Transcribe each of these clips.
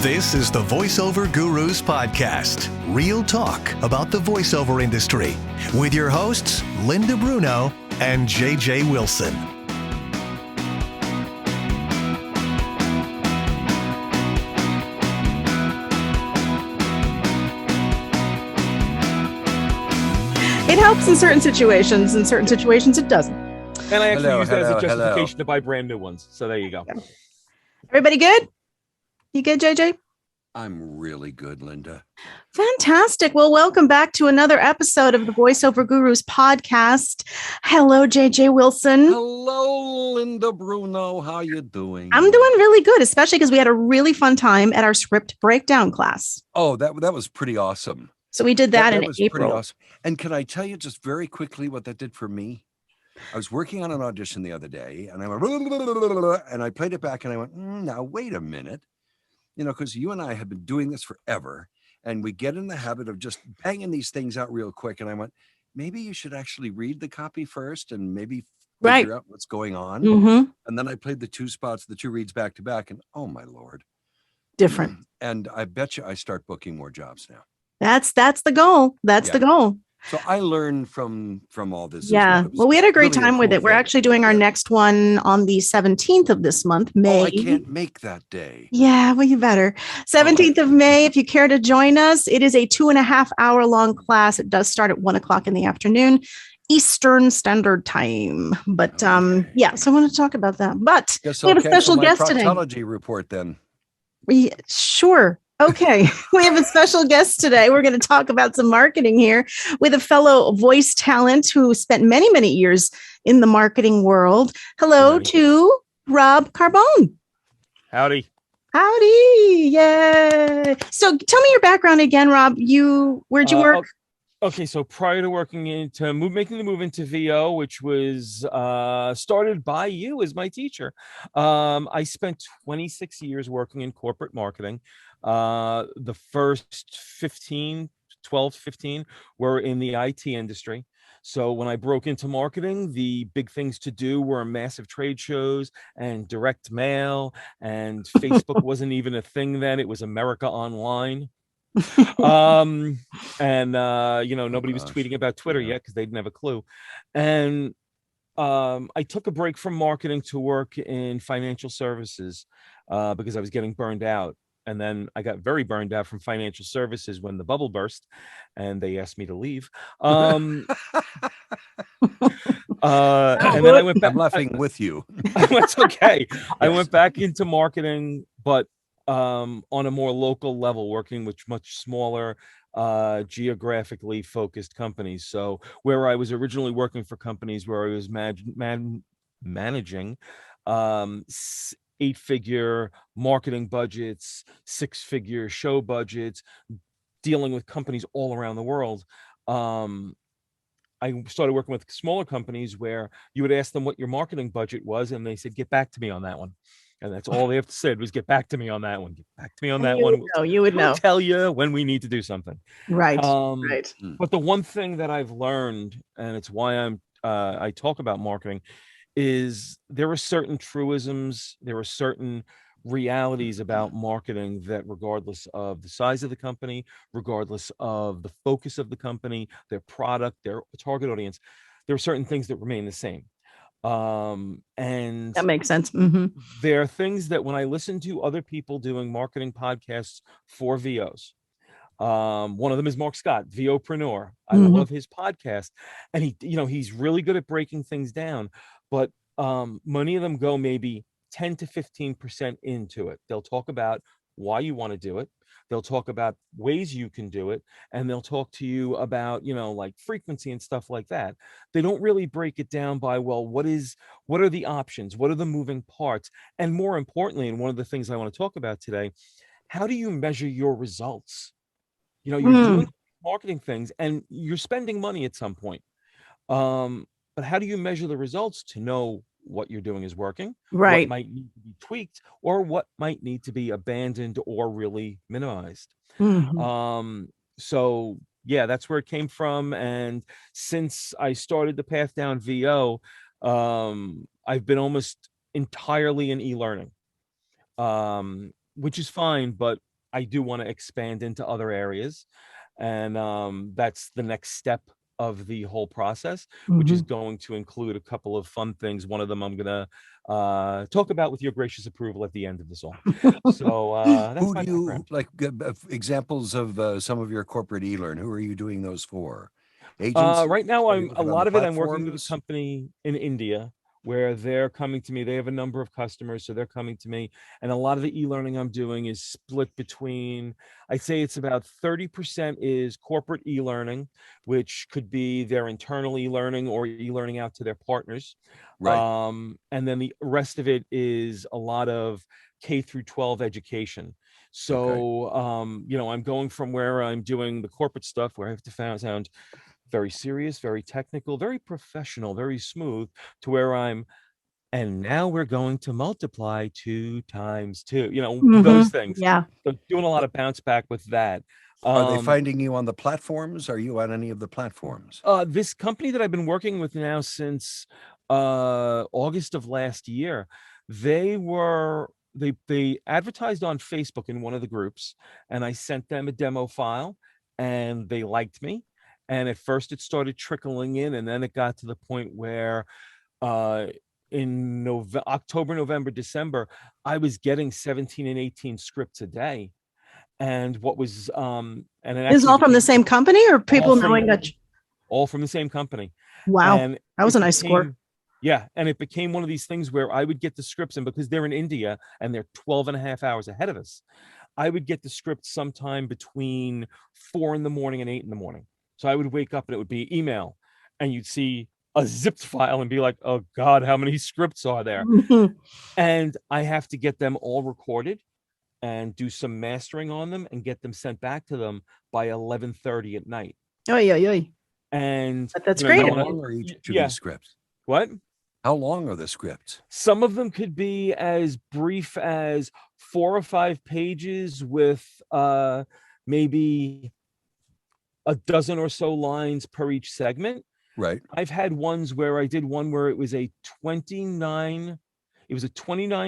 This is the Voiceover Gurus podcast, real talk about the voiceover industry, with your hosts, Linda Bruno and JJ Wilson. It helps in certain situations. In certain situations, it doesn't. And I actually use that as a justification to buy brand new ones. So there you go. Everybody good? You good, JJ? I'm really good, Linda. Fantastic. Well, welcome back to another episode of the Voiceover Gurus podcast. Hello, JJ Wilson. Hello, Linda Bruno. How you doing? I'm doing really good, especially because we had a really fun time at our script breakdown class. Oh, that was pretty awesome. So we did that in was April. Pretty awesome. And can I tell you just very quickly what that did for me? I was working on an audition the other day, and I went, and I played it back, and I went, now wait a minute. You know, because you and I have been doing this forever, and we get in the habit of just banging these things out real quick. And I went, maybe you should actually read the copy first and maybe figure out what's going on. Mm-hmm. And then I played the two reads back to back, and oh my Lord. Different. And I bet you I start booking more jobs now. That's the goal. That's the goal. So I learned from all this. Yeah. Well, we had a great time with it. We're actually doing our next one on the 17th of this month, May. Oh, I can't make that day. Yeah, well, you better. 17th of May, if you care to join us. It is a 2.5 hour long class. It does start at 1 o'clock in the afternoon, Eastern Standard Time. But yeah, so I want to talk about that. But we have a special guest today. Proctology report then. Sure. Okay, we have a special guest today. We're going to talk about some marketing here with a fellow voice talent who spent many, many years in the marketing world. Hello to Rob Carbone. Howdy. Howdy. Yay. So tell me your background again, Rob. Where'd you work? Okay, so prior to making the move into VO, which was started by you as my teacher, I spent 26 years working in corporate marketing. The first 12 to 15 were in the IT industry. So when I broke into marketing, the big things to do were massive trade shows and direct mail, and Facebook wasn't even a thing then. It was America Online. Nobody was tweeting about Twitter yet because they didn't have a clue. And I took a break from marketing to work in financial services because I was getting burned out. And then I got very burned out from financial services when the bubble burst and they asked me to leave. And then I went back. I'm laughing with you. That's okay. Yes. I went back into marketing, but on a more local level, working with much smaller, geographically focused companies. So where I was originally working for companies where I was managing 8-figure marketing budgets, 6-figure show budgets, dealing with companies all around the world. I started working with smaller companies where you would ask them what your marketing budget was, and they said, get back to me on that one. And that's all they have to say was get back to me on that one. Get back to me on that one. You would know. We'll tell you when we need to do something. Right. Right. But the one thing that I've learned, and it's why I talk about marketing, is there are certain truisms, there are certain realities about marketing that regardless of the size of the company, regardless of the focus of the company, their product, their target audience, there are certain things that remain the same. And that makes sense. Mm-hmm. There are things that when I listen to other people doing marketing podcasts for VOs, one of them is Mark Scott, VOpreneur. I love his podcast, and he's really good at breaking things down, but many of them go maybe 10 to 15% into it. They'll talk about why you want to do it. They'll talk about ways you can do it, and they'll talk to you about, like frequency and stuff like that. They don't really break it down by, well, what are the options? What are the moving parts? And more importantly, and one of the things I want to talk about today, how do you measure your results? You're doing marketing things and you're spending money at some point. But how do you measure the results to know what you're doing is working, right? What might need to be tweaked, or what might need to be abandoned or really minimized. So yeah, that's where it came from. And since I started the path down VO, I've been almost entirely in e-learning, which is fine, but I do want to expand into other areas, and that's the next step of the whole process, which is going to include a couple of fun things. One of them I'm gonna talk about with your gracious approval at the end of this all. So that's Who my do you background. like? Examples of some of your corporate e-learn. Who are you doing those for? Agencies? Right now, Are you a working on the lot of it. I'm working with a platforms? company in India where they're coming to me. They have a number of customers, so they're coming to me. And a lot of the e-learning I'm doing is split between, I'd say it's about 30% is corporate e-learning, which could be their internal e-learning or e-learning out to their partners. Right. And then the rest of it is a lot of K through 12 education. Okay. So, I'm going from where I'm doing the corporate stuff where I have to sound very serious, very technical, very professional, very smooth, to where and now we're going to multiply 2 times 2, those things. Yeah. So doing a lot of bounce back with that. Are they finding you on the platforms? Are you on any of the platforms? This company that I've been working with now since August of last year, they advertised on Facebook in one of the groups, and I sent them a demo file, and they liked me. And at first it started trickling in, and then it got to the point where in October, November, December, I was getting 17 and 18 scripts a day. And what was and it This is actually all from the became same company or all people from knowing that? all from the same company. Wow. And That was it a nice score. became, yeah, and it became one of these things where I would get the scripts, and because they're in India and they're 12 and a half hours ahead of us, I would get the script sometime between 4 in the morning and 8 in the morning. So I would wake up and it would be email, and you'd see a zipped file and be like, oh God, how many scripts are there? And I have to get them all recorded and do some mastering on them and get them sent back to them by 11:30 at night. Oy, oy, oy. And But that's you great. How know, long are each of yeah, these scripts? what? How long are the scripts? Some of them could be as brief as 4 or 5 pages with maybe a dozen or so lines per each segment. Right. I've had ones where I did one where it was a 29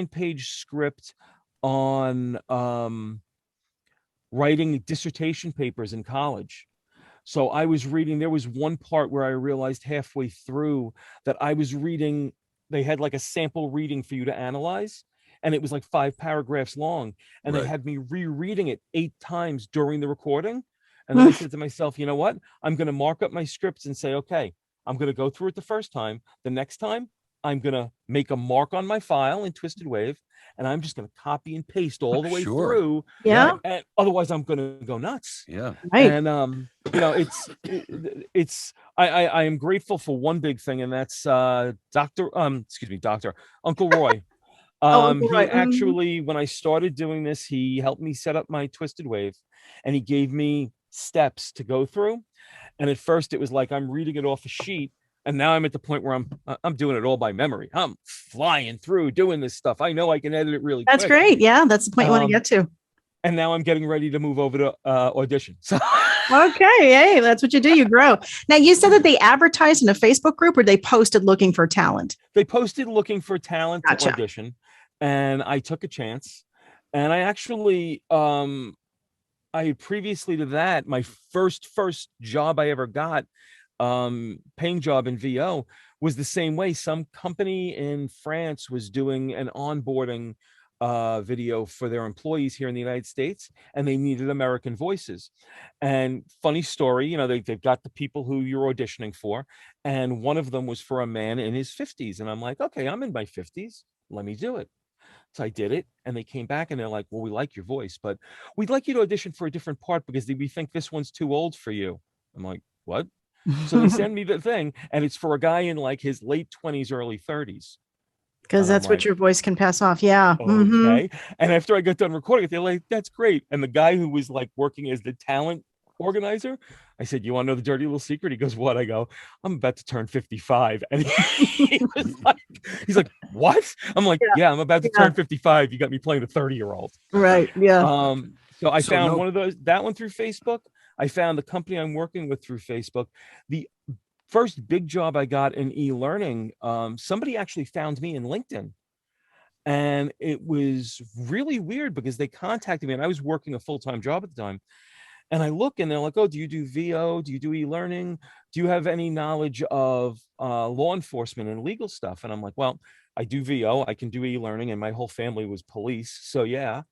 page script on writing dissertation papers in college. So I was reading, there was one part where I realized halfway through that I was reading, they had like a sample reading for you to analyze, and it was like 5 paragraphs long, and they Right. had me rereading it 8 times during the recording. And then I said to myself, you know what? I'm going to mark up my scripts and say, okay, I'm going to go through it the first time. The next time, I'm going to make a mark on my file in Twisted Wave, and I'm just going to copy and paste all the way Sure. through. Yeah. And otherwise, I'm going to go nuts. Yeah. Right. And I am grateful for one big thing, and that's Dr. Uncle Roy. Uncle He Roy. actually, when I started doing this, he helped me set up my Twisted Wave, and he gave me steps to go through. And at first it was like I'm reading it off a sheet, and now I'm at the point where I'm doing it all by memory. I'm flying through doing this stuff. I know I can edit it really That's quick. great. Yeah, that's the point you want to get to. And now I'm getting ready to move over to audition. So Okay. Hey, that's what you do. You grow. Now, you said that they advertised in a Facebook group, or they posted looking for talent? they posted looking for talent Gotcha. to audition, and I took a chance. And I actually, I previously to that, my first job I ever got, paying job in VO, was the same way. Some company in France was doing an onboarding video for their employees here in the United States, and they needed American voices. And funny story, they've got the people who you're auditioning for, and one of them was for a man in his 50s. And I'm like, okay, I'm in my 50s, let me do it. So I did it, and they came back and they're like, well, we like your voice, but we'd like you to audition for a different part because we think this one's too old for you. I'm like, what? So they send me the thing, and it's for a guy in like his late 20s, early 30s. Because And I'm that's what like, your voice can pass off. Yeah. Mhm. okay. And after I got done recording it, they're like, that's great. And the guy who was like working as the talent organizer, I said, you want to know the dirty little secret? He goes, what? I go, I'm about to turn 55. And he's like, what? I'm like, yeah, I'm about to turn 55. You got me playing a 30-year-old. Right. Yeah. So I found one of those, that one through Facebook. I found the company I'm working with through Facebook. The first big job I got in e-learning, somebody actually found me in LinkedIn. And it was really weird because they contacted me, and I was working a full-time job at the time. And I look and they're like, oh, do you do VO? Do you do e-learning? Do you have any knowledge of law enforcement and legal stuff? And I'm like, well, I do VO, I can do e-learning, and my whole family was police. So yeah.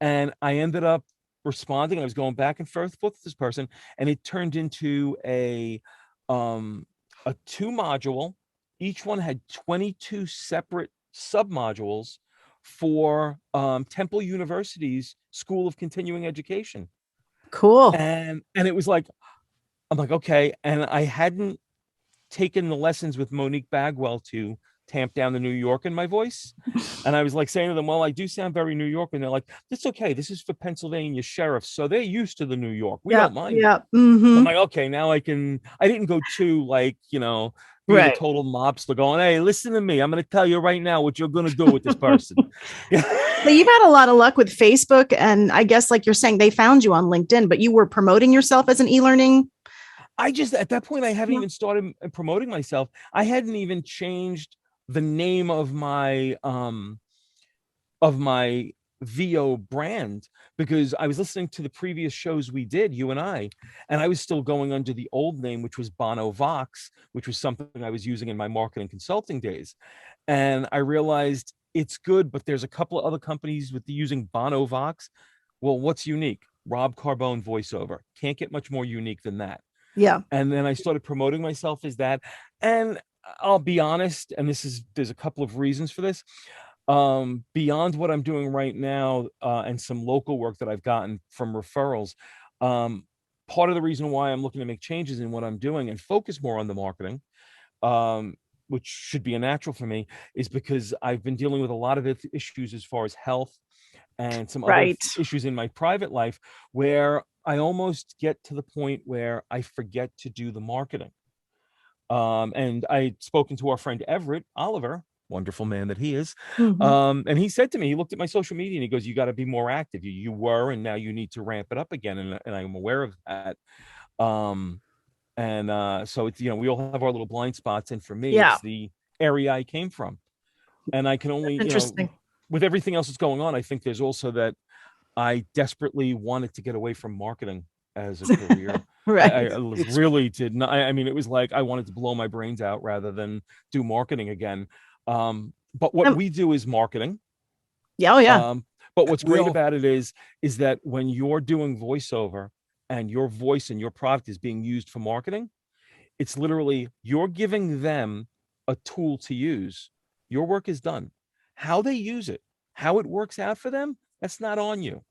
And I ended up responding. I was going back and forth with this person, and it turned into um, a 2-module. Each one had 22 separate submodules for Temple University's School of Continuing Education. Cool. And it was like, I'm like, okay. And I hadn't taken the lessons with Monique Bagwell to tamp down the New York in my voice. And I was like saying to them, well, I do sound very New York. And they're like, that's okay. This is for Pennsylvania sheriffs. So they're used to the New York. We don't mind. Yeah. I'm like, okay, now I didn't go too like, being a Right. total mobster going, hey, listen to me. I'm going to tell you right now what you're going to do with this person. But you've had a lot of luck with Facebook. And I guess, like you're saying, they found you on LinkedIn, but you were promoting yourself as an e-learning. At that point, I haven't Yeah. even started promoting myself. I hadn't even changed the name of my VO brand, because I was listening to the previous shows we did, you and I was still going under the old name, which was Bono Vox, which was something I was using in my marketing consulting days. And I realized it's good, but there's a couple of other companies with using Bono Vox. Well, what's unique? Rob Carbone voiceover. Can't get much more unique than that. Yeah. And then I started promoting myself as that. And I'll be honest, and there's a couple of reasons for this. Beyond what I'm doing right now, and some local work that I've gotten from referrals, part of the reason why I'm looking to make changes in what I'm doing and focus more on the marketing, which should be a natural for me, is because I've been dealing with a lot of issues as far as health and some other Right. issues in my private life, where I almost get to the point where I forget to do the marketing. And I'd spoken to our friend Everett Oliver, wonderful man that he is. Mhm. And he said to me, he looked at my social media and he goes, you got to be more active. You were, and now you need to ramp it up again. And I'm aware of that. So it's, we all have our little blind spots. And for me, Yeah. it's the area I came from. And I can only, Interesting. with everything else that's going on, I think there's also that I desperately wanted to get away from marketing as a career. Right. I really did not. I mean, it was like I wanted to blow my brains out rather than do marketing again. But what we do is marketing. Yeah. Oh, yeah. But what's great about it is that when you're doing voiceover and your voice and your product is being used for marketing, it's literally you're giving them a tool to use. Your work is done. How they use it, how it works out for them, that's not on you.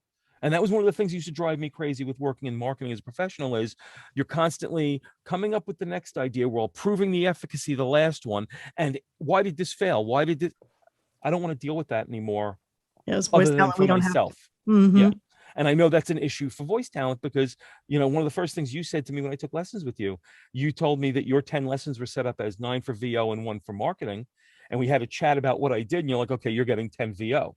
And that was one of the things that used to drive me crazy with working in marketing as a professional, is you're constantly coming up with the next idea while proving the efficacy of the last one. And why did this fail? I don't want to deal with that anymore. Yeah, it's voice Other than talent. for We don't myself. have. Mhm. Yeah. And I know that's an issue for voice talent because, one of the first things you said to me when I took lessons with you, you told me that your 10 lessons were set up as 9 for VO and 1 for marketing. And we had a chat about what I did. And you're like, okay, you're getting 10 VO.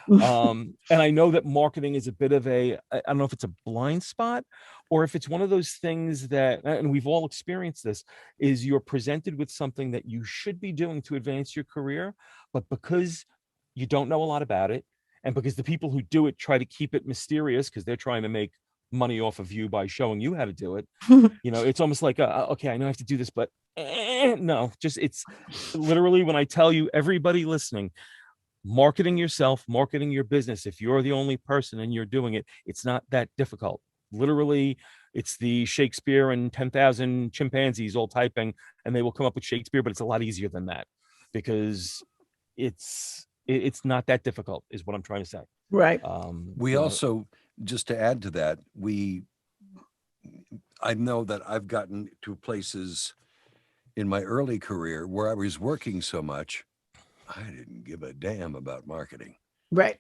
And I know that marketing is a bit of I don't know if it's a blind spot or if it's one of those things that, and we've all experienced this, is you're presented with something that you should be doing to advance your career, but because you don't know a lot about it, and because the people who do it try to keep it mysterious because they're trying to make money off of you by showing you how to do it, it's almost like, okay, I know I have to do this, but no, it's literally when I tell you, everybody listening, marketing yourself, marketing your business, if you're the only person and you're doing it, it's not that difficult. Literally, it's the Shakespeare and 10,000 chimpanzees all typing, and they will come up with Shakespeare, but it's a lot easier than that because it's not that difficult, is what I'm trying to say. Right. We also, just to add to that, I know that I've gotten to places in my early career where I was working so much, I didn't give a damn about marketing. Right.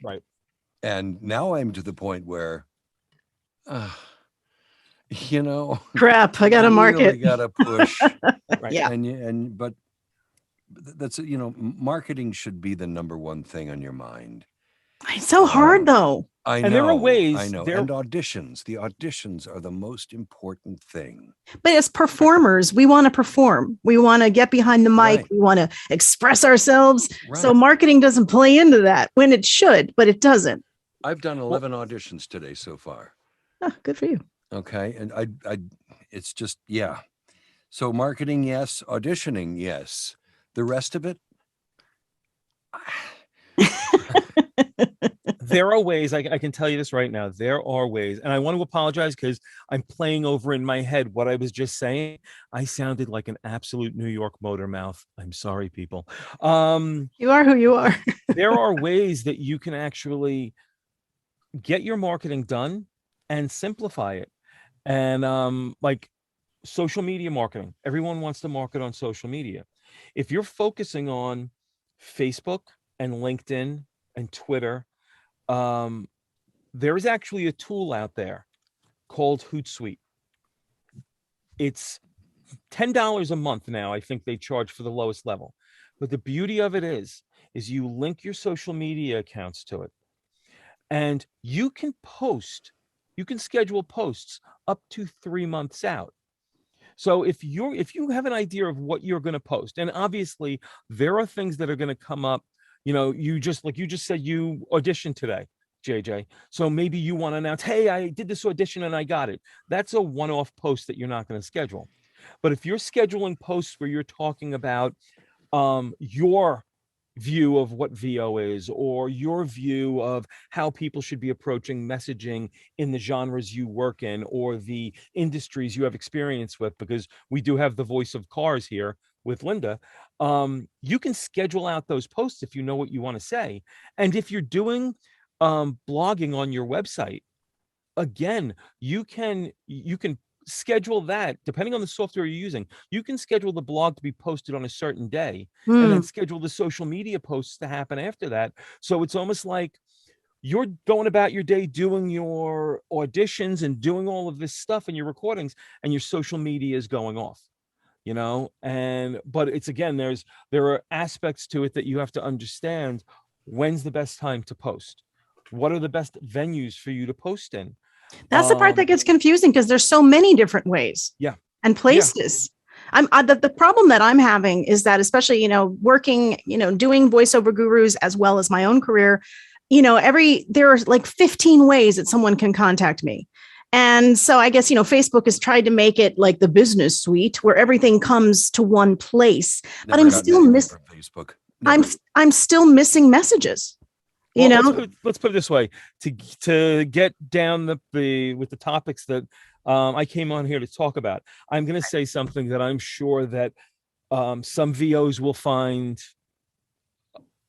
And now I'm to the point where, crap, I got to market. Really got to push. Right. Yeah. But that's, marketing should be the number one thing on your mind. It's so hard though. I And there are know, ways I know. there. And auditions, the auditions are the most important thing. But as performers, we want to perform. We want to get behind the mic. Right. We want to express ourselves. So Right. marketing doesn't play into that when it should, but it doesn't. I've done 11 auditions today so far. Oh, good for you. Okay. And it's just, yeah. So marketing, yes. Auditioning, yes. The rest of it, There are ways, I can tell you this right now. There are ways, and I want to apologize because I'm playing over in my head what I was just saying. I sounded like an absolute New York motor mouth. I'm sorry, people. You are who you are. There are ways that you can actually get your marketing done and simplify it. And like social media marketing, everyone wants to market on social media. If you're focusing on Facebook and LinkedIn and Twitter, there is actually a tool out there called Hootsuite. It's $10 a month now. I think they charge for the lowest level. But the beauty of it is you link your social media accounts to it, and you can schedule posts up to 3 months out. So if you have an idea of what you're going to post, and obviously there are things that are going to come up, you just said you auditioned today, JJ. So maybe you want to announce, hey, I did this audition and I got it. That's a one-off post that you're not going to schedule. But if you're scheduling posts where you're talking about your view of what VO is, or your view of how people should be approaching messaging in the genres you work in, or the industries you have experience with, because we do have the voice of cars here with Linda, you can schedule out those posts if you know what you want to say. And if you're doing blogging on your website, again, you can schedule that depending on the software you're using. You can schedule the blog to be posted on a certain day, and then schedule the social media posts to happen after that. So it's almost like you're going about your day doing your auditions and doing all of this stuff and your recordings, and your social media is going off, but it's, again, there are aspects to it that you have to understand. When's the best time to post? What are the best venues for you to post in? That's the part that gets confusing because there's so many different ways. Yeah. And places. Yeah. The problem that I'm having is that, especially, working, doing voiceover gurus as well as my own career, there are like 15 ways that someone can contact me. And so I guess, Facebook has tried to make it like the business suite where everything comes to one place, but I'm still missing Facebook. I'm still missing messages. Well, let's put it this way: to get down with the topics that I came on here to talk about, I'm going to say something that I'm sure that some VOs will find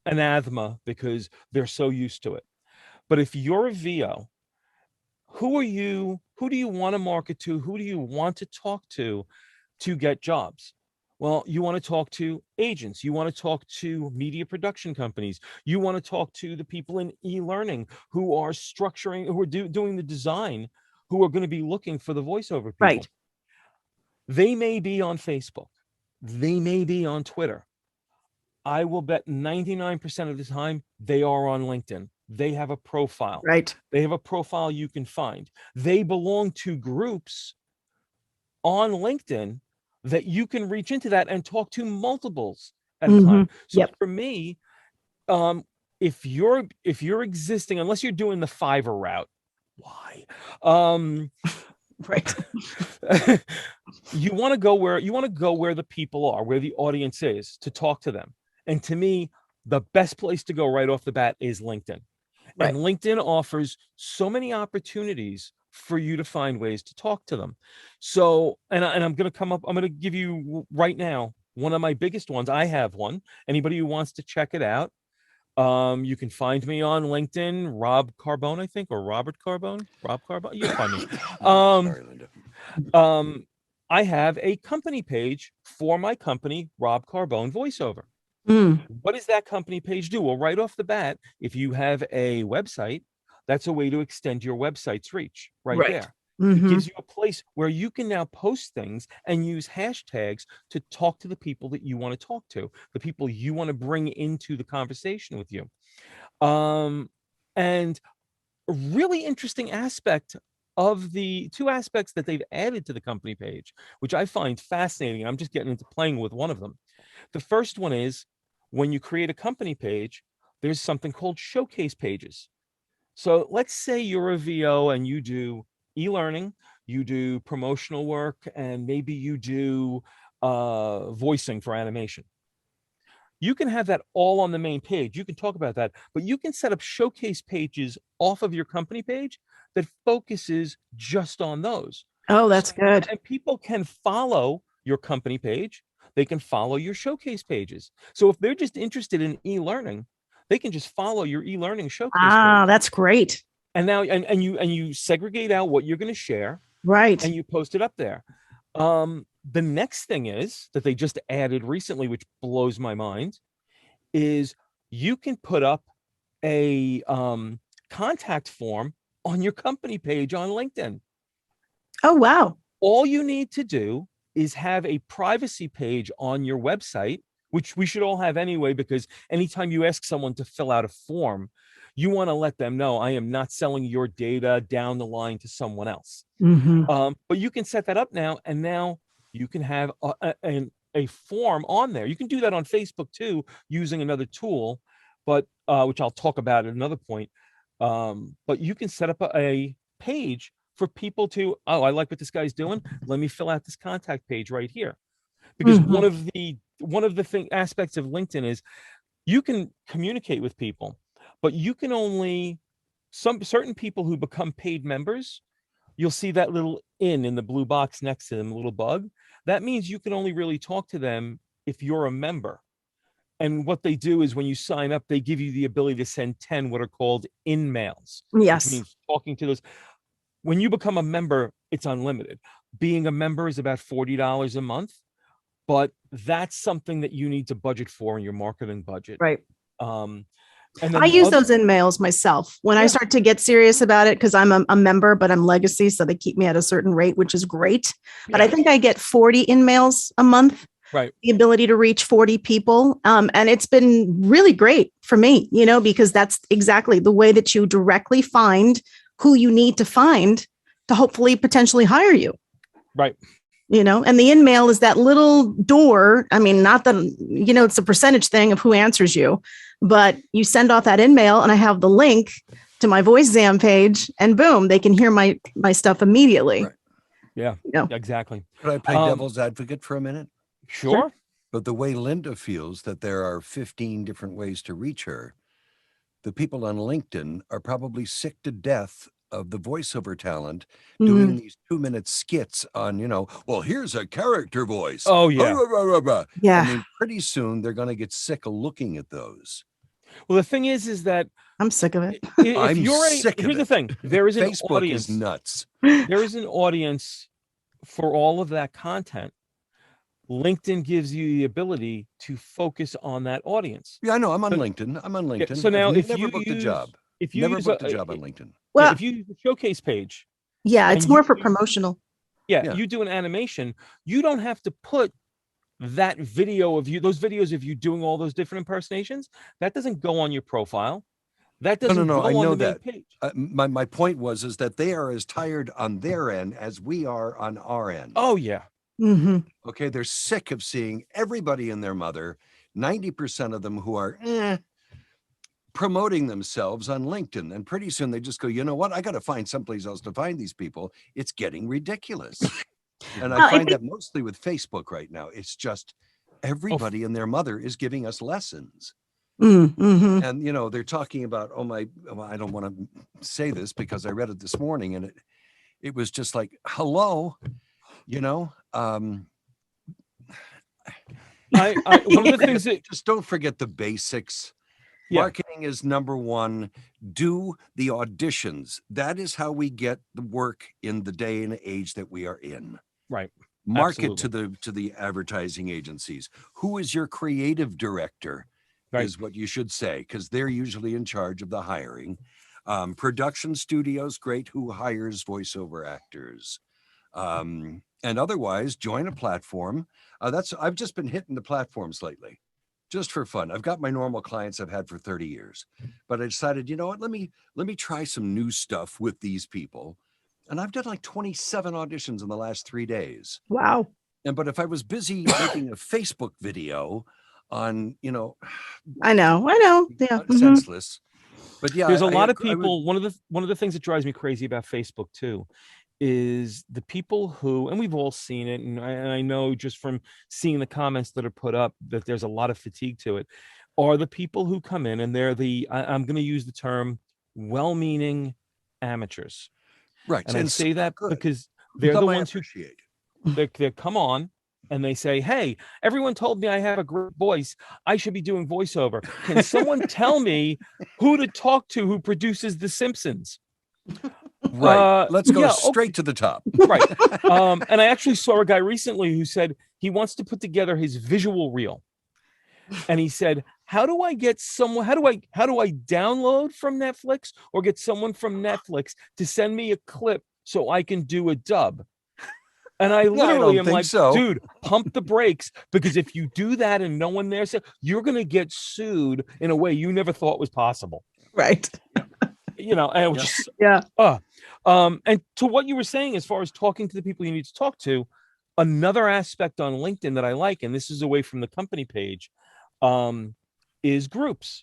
anathema because they're so used to it. But if you're a VO, who are you? Who do you want to market to? Who do you want to talk to get jobs? Well, you want to talk to agents. You want to talk to media production companies. You want to talk to the people in e-learning who are structuring, who are doing the design, who are going to be looking for the voiceover people. Right. They may be on Facebook. They may be on Twitter. I will bet 99% of the time they are on LinkedIn. They have a profile. Right. They have a profile you can find. They belong to groups on LinkedIn that you can reach into that and talk to multiples at a time. So for me, if you're existing, unless you're doing the Fiverr route, why? Right. You want to go where the people are, where the audience is, to talk to them. And to me, the best place to go right off the bat is LinkedIn. Right. And LinkedIn offers so many opportunities for you to find ways to talk to them. So, and I'm going to give you right now one of my biggest ones. I have one. Anybody who wants to check it out, you can find me on LinkedIn, Rob Carbone, I think, or Robert Carbone. Rob Carbone. You'll find me. Sorry, Linda. I have a company page for my company, Rob Carbone Voiceover. What does that company page do? Well, right off the bat, if you have a website, that's a way to extend your website's reach right there. It gives you a place where you can now post things and use hashtags to talk to the people that you want to talk to, the people you want to bring into the conversation with you. And a really interesting aspect of the two aspects that they've added to the company page, which I find fascinating. I'm just getting into playing with one of them. The first one is when you create a company page, there's something called showcase pages. So let's say you're a VO and you do e-learning, you do promotional work, and maybe you do voicing for animation. You can have that all on the main page. You can talk about that, but you can set up showcase pages off of your company page that focuses just on those. Oh, that's good. And people can follow your company page. They can follow your showcase pages. So if they're just interested in e-learning, they can just follow your e-learning showcase Ah, page. that's great. And now, and you segregate out what you're going to share, Right. and you post it up there. The next thing is that they just added recently, which blows my mind, is you can put up a contact form on your company page on LinkedIn. Oh, wow. All you need to do is have a privacy page on your website, which we should all have anyway, because anytime you ask someone to fill out a form, you want to let them know, I am not selling your data down the line to someone else. But you can set that up now, and now you can have a form on there. You can do that on Facebook too, using another tool, but which I'll talk about at another point. But you can set up a page for people to, oh, I like what this guy's doing. Let me fill out this contact page right here. Because one of the aspects of LinkedIn is you can communicate with people, but you can only, some certain people who become paid members, you'll see that little in the blue box next to them, a little bug. That means you can only really talk to them if you're a member. And what they do is when you sign up, they give you the ability to send 10 what are called in mails, Yes. which means talking to those. When you become a member, it's unlimited. Being a member is about $40 a month, but that's something that you need to budget for in your marketing budget. Right. And then I use those in mails myself when I start to get serious about it, because I'm a member, but I'm legacy. So they keep me at a certain rate, which is great. But I think I get 40 in mails a month. Right. The ability to reach 40 people. And it's been really great for me, because that's exactly the way that you directly find who you need to find to hopefully potentially hire you. Right. And the in-mail is that little door. I mean, not that, it's a percentage thing of who answers you, but you send off that in-mail and I have the link to my VoiceZam page and boom, they can hear my stuff immediately. Right. Yeah, exactly. Could I play devil's advocate for a minute? Sure. But the way Linda feels that there are 15 different ways to reach her, the people on LinkedIn are probably sick to death of the voiceover talent doing these 2-minute skits on, well, here's a character voice. Oh, yeah. Yeah. I mean, pretty soon they're going to get sick of looking at those. Well, the thing is that I'm sick of it. Here's the thing. There is an Facebook audience. is nuts. There is an audience for all of that content. LinkedIn gives you the ability to focus on that audience. Yeah, I know. I'm on LinkedIn. Yeah, so now I've never booked a job. If you never use booked a job on LinkedIn. Well, if you use the showcase page. Yeah, it's more for promotional. Yeah, you do an animation. You don't have to put that video of you, those videos of you doing all those different impersonations. That doesn't go on your profile. That doesn't go I know on the that. main page. My point was that they are as tired on their end as we are on our end. Oh, yeah. Okay, they're sick of seeing everybody and their mother, 90% of them who are promoting themselves on LinkedIn. And pretty soon they just go, you know what? I got to find someplace else to find these people. It's getting ridiculous. And I find that mostly with Facebook right now. It's just everybody and their mother is giving us lessons. And, they're talking about, I don't want to say this because I read it this morning and it was just like, hello, one of the things that just don't forget the basics. Marketing is number one. Do the auditions. That is how we get the work in the day and age that we are in. Right. Market to the advertising agencies. Who is your creative director? Right. Is what you should say, because they're usually in charge of the hiring. Production studios, great. Who hires voiceover actors? And otherwise, join a platform. I've just been hitting the platforms lately. just for fun. I've got my normal clients I've had for 30 years, but I decided, you know what, let me try some new stuff with these people. And I've done like 27 auditions in the last 3 days. Wow. But if I was busy making a Facebook video on, I know. Yeah. senseless. But yeah, there's a lot of people. One of the things that drives me crazy about Facebook too is the people who, and we've all seen it, and I know just from seeing the comments that are put up that there's a lot of fatigue to it, are the people who come in and they're I'm going to use the term well-meaning amateurs. right. And I say that good. because they're the ones who appreciate. they come on and they say, hey, everyone told me I have a great voice. I should be doing voiceover. Can someone tell me who to talk to who produces The Simpsons? Right. Let's go straight to the top. Right. And I actually saw a guy recently who said he wants to put together his visual reel. And he said, how do I download from Netflix or get someone from Netflix to send me a clip so I can do a dub? And I literally am like, dude, pump the brakes, because if you do that and no one there said, you're going to get sued in a way you never thought was possible. Right. And just, and to what you were saying, as far as talking to the people you need to talk to, another aspect on LinkedIn that I like, and this is away from the company page, is groups.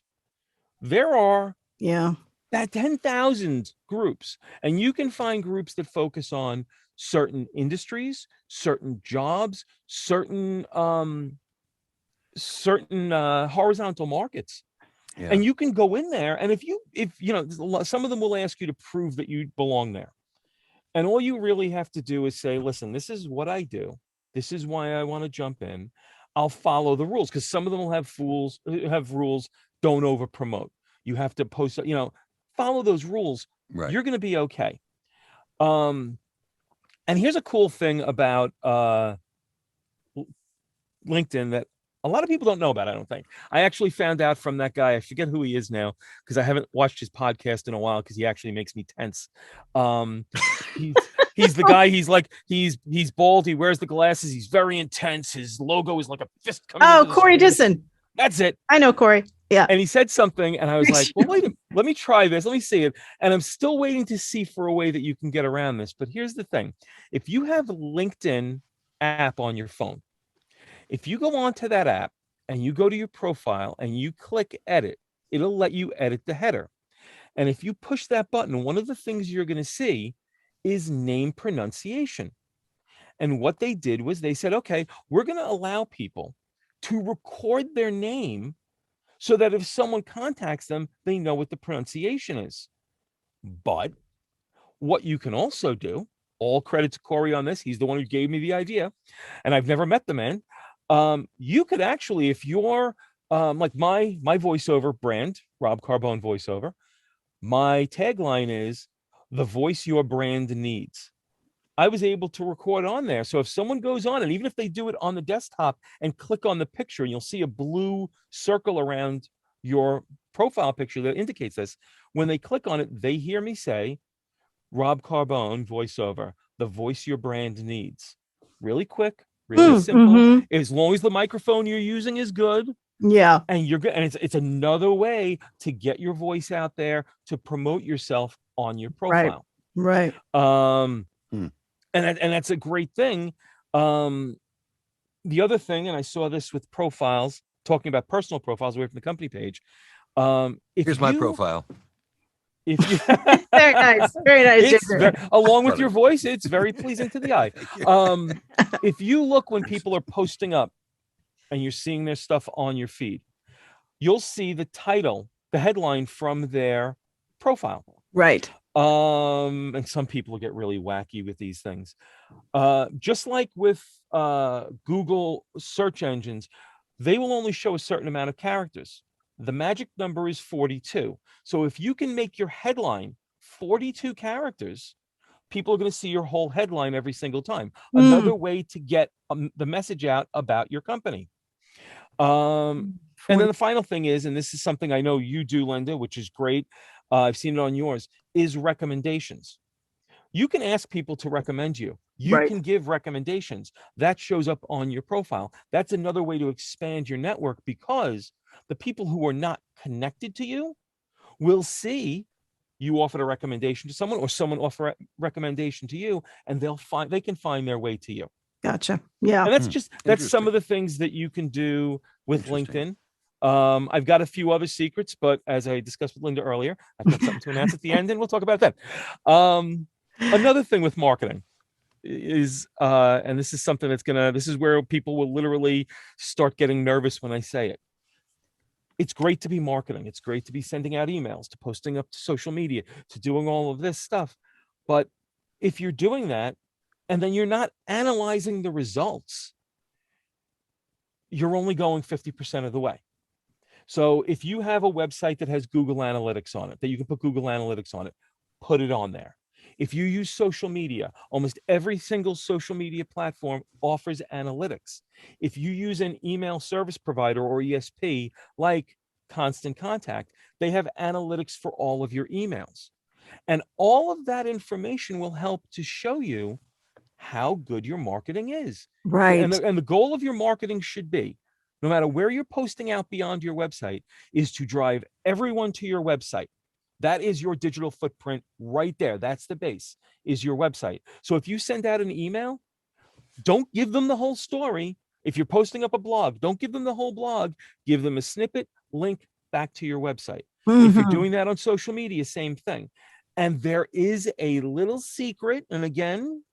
There are that 10,000 groups, and you can find groups that focus on certain industries, certain jobs, certain horizontal markets. Yeah. And you can go in there, and if some of them will ask you to prove that you belong there. And all you really have to do is say, listen, this is what I do. This is why I want to jump in. I'll follow the rules, because some of them will have rules. Don't over promote. You have to post, follow those rules. Right. You're going to be okay. And here's a cool thing about LinkedIn that a lot of people don't know about, I don't think. I actually found out from that guy. I forget who he is now, because I haven't watched his podcast in a while, because he actually makes me tense. He's the guy, he's bald, he wears the glasses, he's very intense. His logo is like a fist coming. Oh, Corey Disson. That's it. I know Corey. Yeah. And he said something, and I was like, well, wait a minute, let me try this. Let me see it. And I'm still waiting to see for a way that you can get around this. But here's the thing. If you have a LinkedIn app on your phone, if you go onto that app and you go to your profile and you click edit, it'll let you edit the header. And if you push that button, one of the things you're going to see is name pronunciation. And what they did was they said, okay, we're going to allow people to record their name so that if someone contacts them, they know what the pronunciation is. But what you can also do, all credit to Corey on this, he's the one who gave me the idea, and I've never met the man. You could actually, if you're like my voiceover brand, Rob Carbone Voiceover, my tagline is the voice your brand needs. I was able to record on there. So if someone goes on, and even if they do it on the desktop and click on the picture, and you'll see a blue circle around your profile picture that indicates this. When they click on it, they hear me say, Rob Carbone Voiceover, the voice your brand needs. Really quick, really simple. As long as the microphone you're using is good. Yeah. And you're good. And it's another way to get your voice out there, to promote yourself on your profile. Right. And that's a great thing. The other thing, and I saw this with profiles, talking about personal profiles away from the company page. Here's my profile. If you very nice. Along with your voice, it's very pleasing to the eye. If you look when people are posting up and you're seeing their stuff on your feed, you'll see the title, the headline from their profile. Right. And some people get really wacky with these things. Just like with Google search engines, they will only show a certain amount of characters. The magic number is 42. So if you can make your headline 42 characters, people are going to see your whole headline every single time. Another way to get the message out about your company. And then the final thing is, and this is something I know you do, Linda, which is great. I've seen it on yours, is recommendations. You can ask people to recommend you. You Right. can give recommendations. That shows up on your profile. That's another way to expand your network, because the people who are not connected to you will see you offered a recommendation to someone, or someone offer a recommendation to you, and they can find their way to you. Gotcha. Yeah. And that's some Interesting. of the things that you can do with Interesting. LinkedIn. I've got a few other secrets, but as I discussed with Linda earlier, I've got something to announce at the end, and we'll talk about that. Another thing with marketing is, and this is something this is where people will literally start getting nervous when I say it. It's great to be marketing. It's great to be sending out emails, to posting up to social media, to doing all of this stuff. But if you're doing that and then you're not analyzing the results, you're only going 50% of the way. So if you have a website that has Google Analytics on it, that you can put Google Analytics on it, put it on there. If you use social media, almost every single social media platform offers analytics. If you use an email service provider or ESP like Constant Contact, they have analytics for all of your emails. And all of that information will help to show you how good your marketing is. Right. And the goal of your marketing should be, no matter where you're posting out beyond your website, is to drive everyone to your website. That is your digital footprint right there. That's the base, is your website. So if you send out an email, don't give them the whole story. If you're posting up a blog, don't give them the whole blog. Give them a snippet, link back to your website. If you're Mhm. doing that on social media, same thing. And there is a little secret, and again,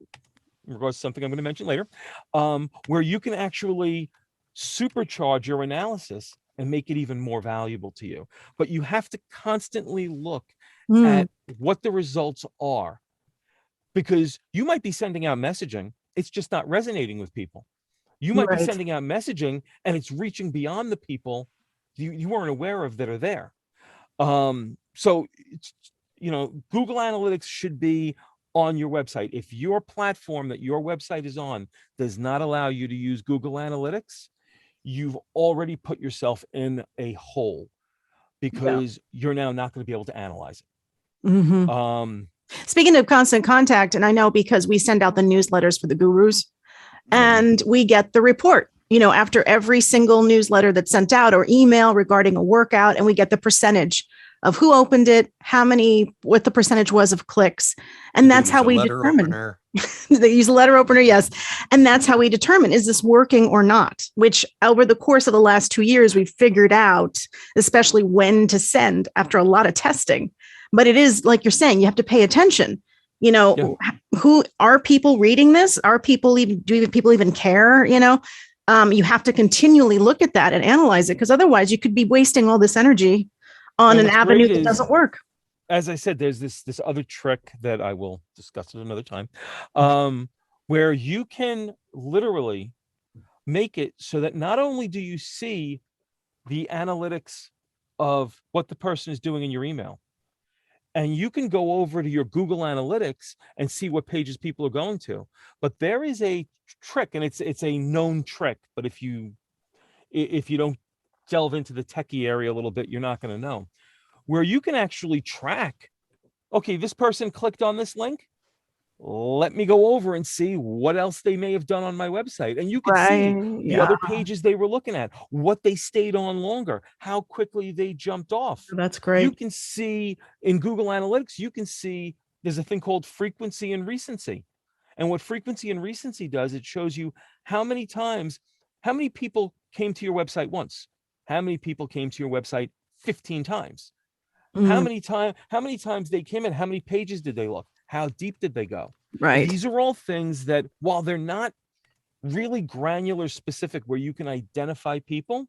in regards to something I'm going to mention later, where you can actually supercharge your analysis and make it even more valuable to you. But you have to constantly look Mm. at what the results are, because you might be sending out messaging, it's just not resonating with people. You might be Right. sending out messaging and it's reaching beyond the people you weren't aware of that are there. So it's, Google Analytics should be on your website. If your platform that your website is on does not allow you to use Google Analytics, you've already put yourself in a hole, Yeah. because you're now not going to be able to analyze Mhm. it. Speaking of Constant Contact, and I know because we send out the newsletters for the gurus, and we get the report, after every single newsletter that's sent out or email regarding a workout, and we get the percentage of who opened it, what the percentage was of clicks. And that's how we determine. They use a letter opener, yes. And that's how we determine, is this working or not? Which over the course of the last 2 years, we've figured out, especially when to send after a lot of testing. But it is like you're saying, you have to pay attention. Who are people reading this? Do people even care? You have to continually look at that and analyze it, because otherwise you could be wasting all this energy on an avenue that doesn't work. As I said, there's this other trick that I will discuss at another time, where you can literally make it so that not only do you see the analytics of what the person is doing in your email, and you can go over to your Google Analytics and see what pages people are going to, but there is a trick, and it's a known trick, but if you don't delve into the techie area a little bit, you're not going to know, where you can actually track, okay, this person clicked on this link, let me go over and see what else they may have done on my website. And you can see the other pages they were looking at, what they stayed on longer, how quickly they jumped off. That's great. You can see in Google Analytics, there's a thing called frequency and recency. And what frequency and recency does, it shows you how many people came to your website once, how many people came to your website 15 times, how many times they came in, how many pages did they look, how deep did they go? Right. And these are all things that, while they're not really granular specific where you can identify people,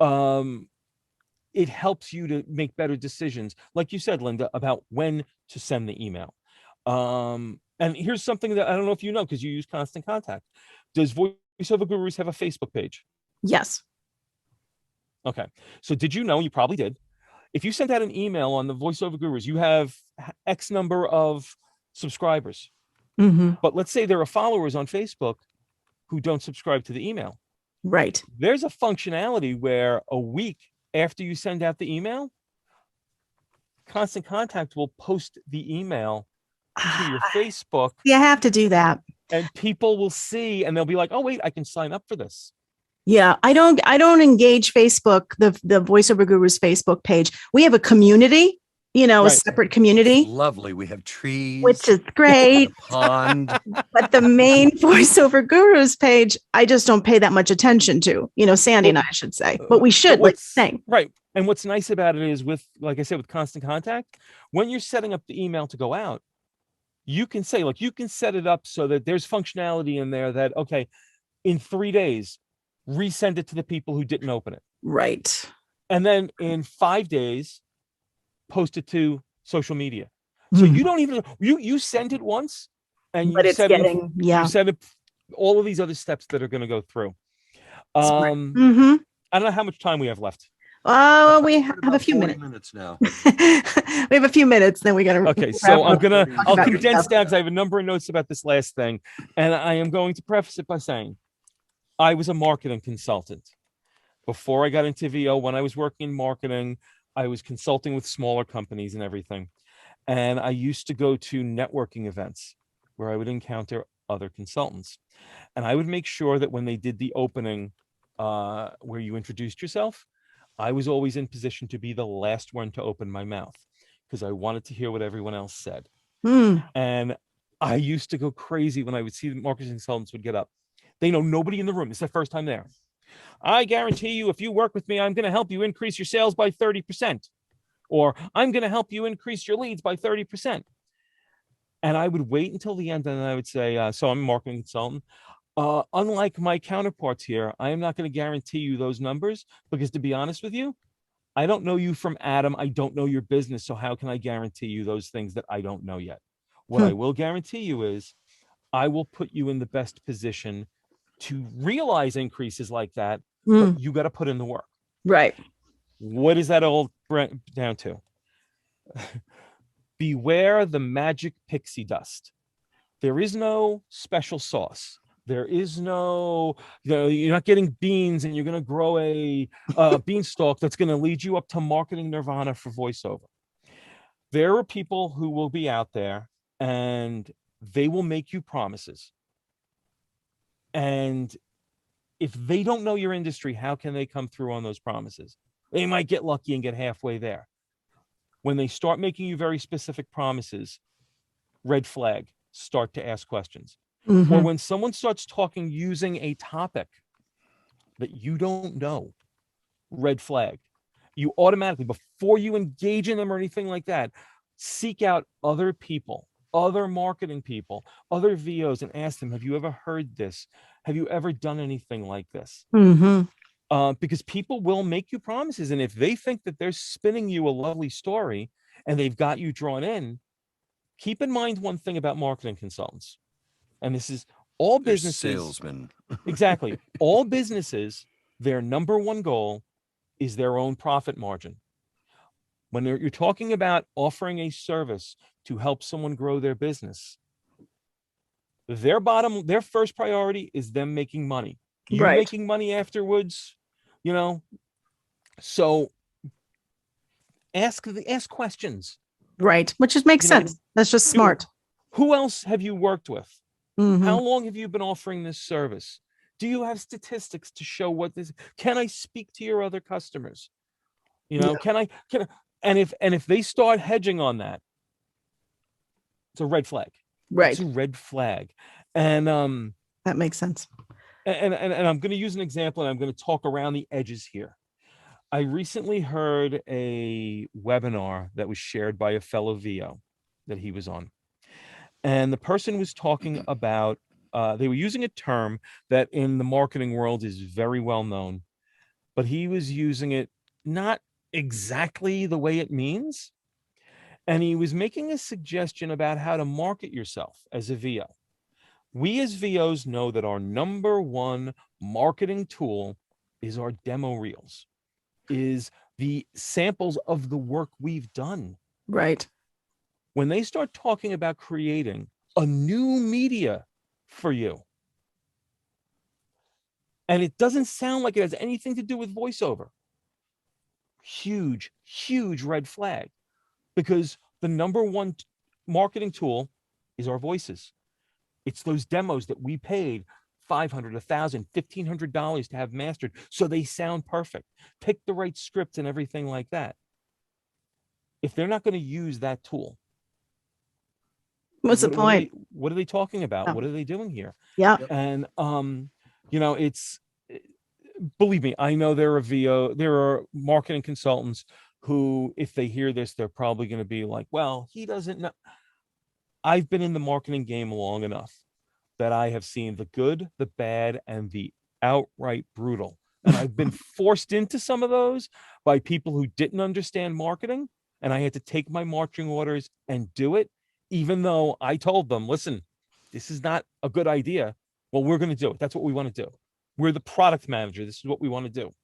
it helps you to make better decisions, like you said, Linda, about when to send the email. And here's something that I don't know if you know, because you use Constant Contact. Does Voiceover Gurus have a Facebook page? Yes. Okay. So did you know, you probably did, if you sent out an email on the Voiceover Gurus, you have X number of subscribers. Mm-hmm. But let's say there are followers on Facebook who don't subscribe to the email. Right. There's a functionality where a week after you send out the email, Constant Contact will post the email your Facebook, You have to do that. and people will see and they'll be like, oh wait, I can sign up for this. Yeah, I don't engage Facebook, the Voiceover Gurus Facebook page. We have a community, a Right. separate community, Lovely. We have trees, which is great. a pond. But the main Voiceover Gurus page, I just don't pay that much attention to. Sandy and I should say, but we should, like saying. Right. And what's nice about it is like I said, with Constant Contact, when you're setting up the email to go out, you can say, you can set it up so that there's functionality in there that, okay, in 3 days, resend it to the people who didn't open it. Right. And then in 5 days, post it to social media. So you don't even, you send it once and you set it all of these other steps that are going to go through. I don't know how much time we have left. We have a few minutes now. We have a few minutes, then we got to. Okay, so I'll condense down because I have a number of notes about this last thing, and I am going to preface it by saying I was a marketing consultant before I got into VO. When I was working in marketing, I was consulting with smaller companies and everything, and I used to go to networking events where I would encounter other consultants, and I would make sure that when they did the opening where you introduced yourself, I was always in position to be the last one to open my mouth because I wanted to hear what everyone else said. And I used to go crazy when I would see the marketing consultants would get up. They know nobody in the room. It's their first time there. I guarantee you, if you work with me, I'm going to help you increase your sales by 30%. Or I'm going to help you increase your leads by 30%. And I would wait until the end and I would say, so I'm a marketing consultant. Unlike my counterparts here, I am not going to guarantee you those numbers because, to be honest with you, I don't know you from Adam. I don't know your business. So how can I guarantee you those things that I don't know yet? What I will guarantee you is I will put you in the best position to realize increases like that, but you got to put in the work. Right. What is that all down to? Beware the magic pixie dust. There is no special sauce. There is no, you're not getting beans and you're going to grow a beanstalk that's going to lead you up to marketing nirvana for voiceover. There are people who will be out there and they will make you promises. And if they don't know your industry, how can they come through on those promises? They might get lucky and get halfway there. When they start making you very specific promises, red flag, start to ask questions. Or when someone starts talking using a topic that you don't know, red flag. You automatically, before you engage in them or anything like that, seek out other people, other marketing people, other VOs, and ask them, have you ever heard this? Have you ever done anything like this? Because people will make you promises. And if they think that they're spinning you a lovely story and they've got you drawn in, keep in mind one thing about marketing consultants. And this is all businesses. Salesmen. Exactly. All businesses, their number one goal is their own profit margin. When you're talking about offering a service to help someone grow their business, their first priority is them making money. You making money afterwards, So ask questions. Right. Which just makes sense. That's just smart. Who else have you worked with? How long have you been offering this service? Do you have statistics to show what this? Can I speak to your other customers? Can I? And if they start hedging on that, it's a red flag. Right. It's a red flag. And that makes sense. And I'm going to use an example, and I'm going to talk around the edges here. I recently heard a webinar that was shared by a fellow VO that he was on. And the person was talking about, they were using a term that in the marketing world is very well known, but he was using it not exactly the way it means. And he was making a suggestion about how to market yourself as a VO. We as VOs know that our number one marketing tool is our demo reels, is the samples of the work we've done. Right. When they start talking about creating a new media for you, and it doesn't sound like it has anything to do with voiceover, huge red flag, because the number one marketing tool is our voices. It's those demos that we paid $500, $1,000, $1,500 to have mastered so they sound perfect. Pick the right scripts and everything like that. If they're not going to use that tool, What's the point? What are they talking about? Oh. What are they doing here? Yeah. And it's, believe me, I know there are marketing consultants who, if they hear this, they're probably going to be like, well, he doesn't know. I've been in the marketing game long enough that I have seen the good, the bad, and the outright brutal. And I've been forced into some of those by people who didn't understand marketing. And I had to take my marching orders and do it, even though I told them, listen, this is not a good idea. Well, we're going to do it. That's what we want to do. We're the product manager. This is what we want to do.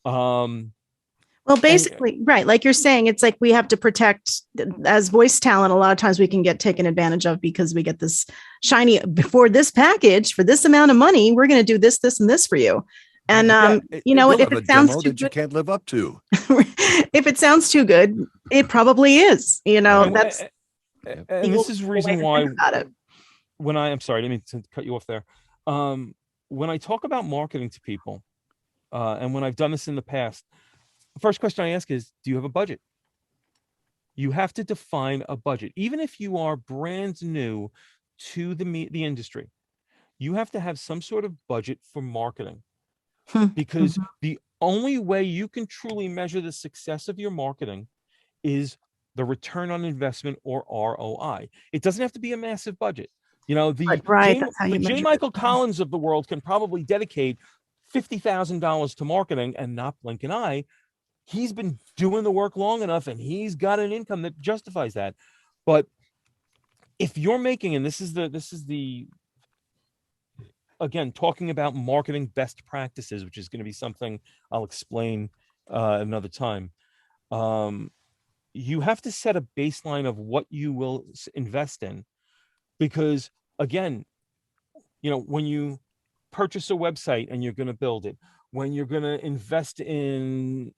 Well, basically, right. Like you're saying, it's like we have to protect as voice talent. A lot of times we can get taken advantage of because we get this shiny before this package for this amount of money. We're going to do this, this, and this for you. And, if it sounds too that you can't live up to, if it sounds too good, it probably is, and this is the reason why I'm sorry, I didn't mean to cut you off there. When I talk about marketing to people, and when I've done this in the past, the first question I ask is, do you have a budget? You have to define a budget. Even if you are brand new to the industry, you have to have some sort of budget for marketing, because the only way you can truly measure the success of your marketing is the return on investment, or ROI. It doesn't have to be a massive budget. The J. Michael Collins of the world can probably dedicate $50,000 to marketing and not blink an eye. He's been doing the work long enough and he's got an income that justifies that. But if you're making, and this is the again, talking about marketing best practices, which is going to be something I'll explain another time. You have to set a baseline of what you will invest in, because again, when you purchase a website and you're going to build it, when you're going to invest in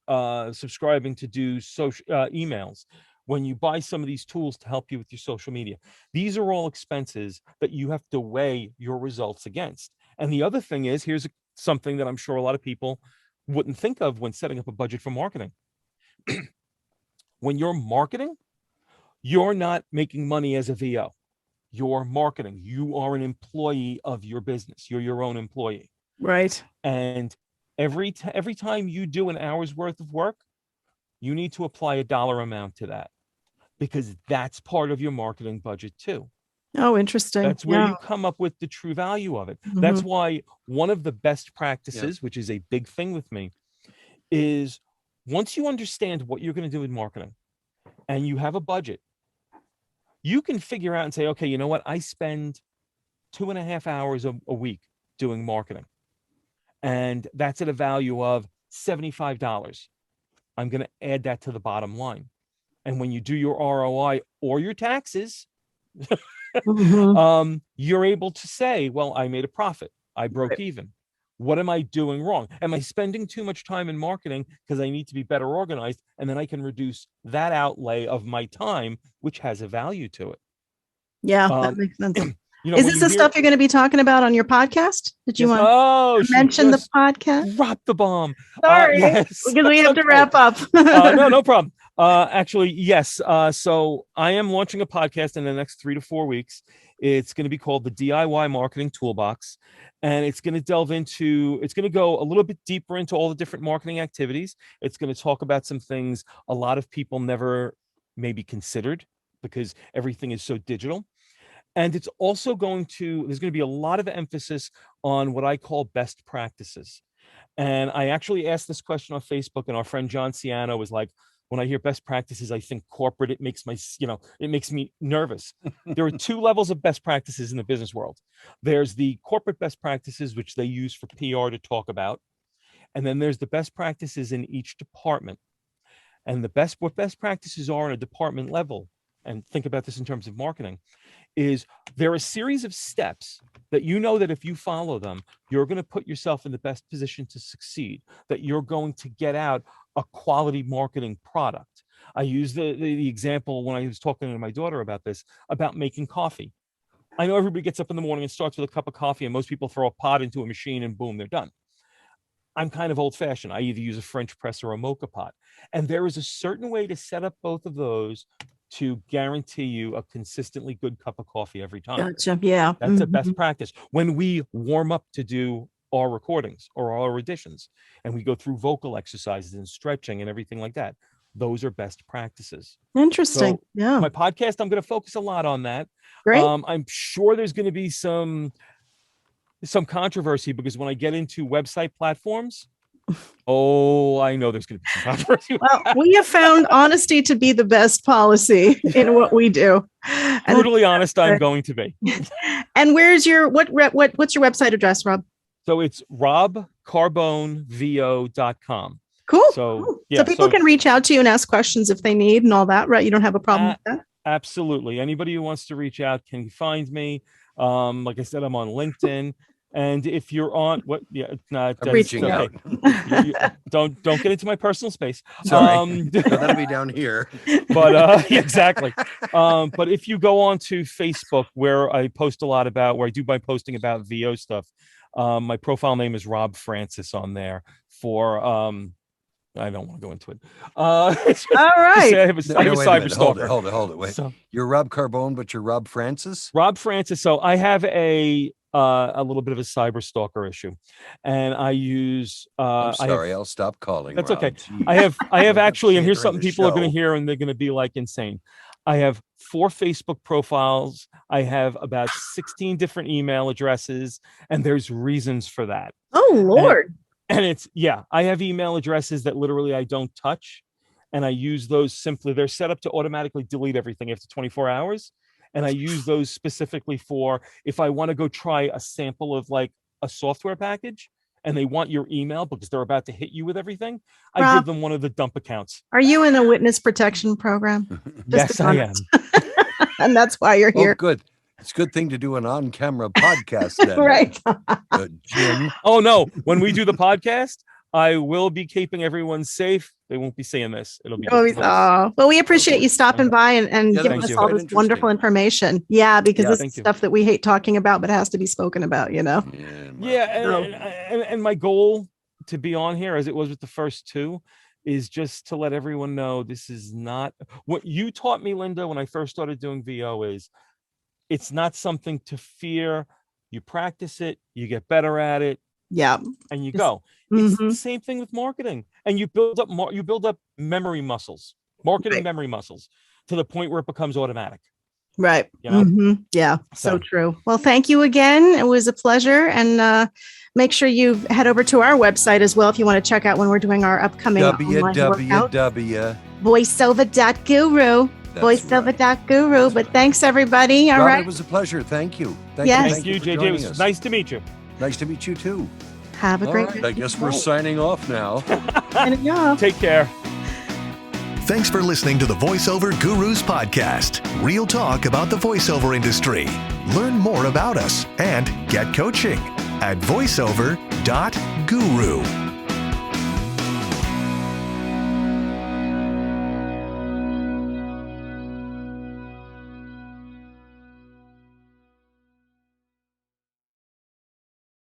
subscribing to do social emails, when you buy some of these tools to help you with your social media, these are all expenses that you have to weigh your results against. And the other thing is, here's something that I'm sure a lot of people wouldn't think of when setting up a budget for marketing. When you're marketing, you're not making money as a VO. You're marketing. You are an employee of your business. You're your own employee. Right. And every time you do an hour's worth of work, you need to apply a dollar amount to that, because that's part of your marketing budget too. Oh, interesting. That's where you come up with the true value of it. That's why one of the best practices, which is a big thing with me, is once you understand what you're going to do in marketing and you have a budget, you can figure out and say, okay, you know what? I spend 2.5 hours a week doing marketing, and that's at a value of $75. I'm going to add that to the bottom line. And when you do your ROI or your taxes, you're able to say, well, I made a profit. I broke even. What am I doing wrong? Am I spending too much time in marketing because I need to be better organized? And then I can reduce that outlay of my time, which has a value to it. Yeah, that makes sense. Is this the stuff you're going to be talking about on your podcast? Did you want to mention the podcast? Drop the bomb. Sorry, because we have to wrap up. No problem. Actually, yes. So I am launching a podcast in the next 3 to 4 weeks. It's going to be called the DIY Marketing Toolbox. And it's going to go a little bit deeper into all the different marketing activities. It's going to talk about some things a lot of people never maybe considered, because everything is so digital. And it's also there's going to be a lot of emphasis on what I call best practices. And I actually asked this question on Facebook, and our friend John Ciano was like, when I hear best practices, I think corporate. It makes me nervous. There are 2 levels of best practices in the business world. There's the corporate best practices, which they use for PR to talk about. And then there's the best practices in each department. And what best practices are on a department level, and think about this in terms of marketing, is there are a series of steps that that if you follow them, you're going to put yourself in the best position to succeed, that you're going to get out a quality marketing product. I use the example when I was talking to my daughter about this, about making coffee. I know everybody gets up in the morning and starts with a cup of coffee, and most people throw a pot into a machine and boom, they're done. I'm kind of old fashioned. I either use a French press or a mocha pot. And there is a certain way to set up both of those to guarantee you a consistently good cup of coffee every time. Gotcha. Yeah. That's a best practice. When we warm up to do our recordings or our auditions, and we go through vocal exercises and stretching and everything like that, those are best practices. Interesting. So yeah. my podcast, I'm going to focus a lot on that. Great. I'm sure there's going to be some controversy, because when I get into website platforms, I know there's going to be some controversy. Well, we have found honesty to be the best policy in what we do. Brutally honest, I'm going to be. And where's your what's your website address, Rob? So it's robcarbonevo.com. Cool. So people can reach out to you and ask questions if they need and all that, right? You don't have a problem with that? Absolutely. Anybody who wants to reach out can find me. Like I said, I'm on LinkedIn. And if you're on I'm reaching out. Don't get into my personal space. Sorry. That'll be down here. But exactly. But if you go on to Facebook, where I post a lot where I do my posting about VO stuff, my profile name is Rob Francis on there for I don't want to go into it. All right. I have a cyber stalker. Hold it. Wait. So, you're Rob Carbone, but you're Rob Francis? Rob Francis. So I have a little bit of a cyber stalker issue, and I use I'm sorry, I'll stop calling. That's Rob. okay. Jeez. I have actually, and here's something people are going to show. hear and they're going to be like insane. I have 4 Facebook profiles. I have about 16 different email addresses, and there's reasons for that. Oh Lord. And it's I have email addresses that literally I don't touch, and I use those simply. They're set up to automatically delete everything after 24 hours. And I use those specifically for if I want to go try a sample of like a software package and they want your email because they're about to hit you with everything, I Rob, give them one of the dump accounts. Are you in a witness protection program? Yes, I am. And that's why you're here. Oh, good. It's a good thing to do an on-camera podcast then. Right. Jim. Oh, no. When we do the podcast, I will be keeping everyone safe. They won't be seeing this. It'll be. Well, we appreciate you stopping by and giving us all this wonderful information. Yeah, because this is stuff that we hate talking about, but has to be spoken about, you know? And my goal to be on here, as it was with the first 2, is just to let everyone know this is not what you taught me, Linda, when I first started doing VO. Is it's not something to fear. You practice it, you get better at it. Yeah. And you go. It's the same thing with marketing. And you build up memory muscles, marketing memory muscles, to the point where it becomes automatic. Right. You know? Yeah. So true. Well, thank you again. It was a pleasure. And make sure you head over to our website as well if you want to check out when we're doing our upcoming voiceover.guru. Voiceover.guru. But thanks, everybody. All right. It was a pleasure. Thank you. Thank you, JJ. It was nice to meet you. Nice to meet you, too. Have a great day. I guess we're signing off now. Take care. Thanks for listening to the Voiceover Gurus podcast. Real talk about the voiceover industry. Learn more about us and get coaching at voiceover.guru.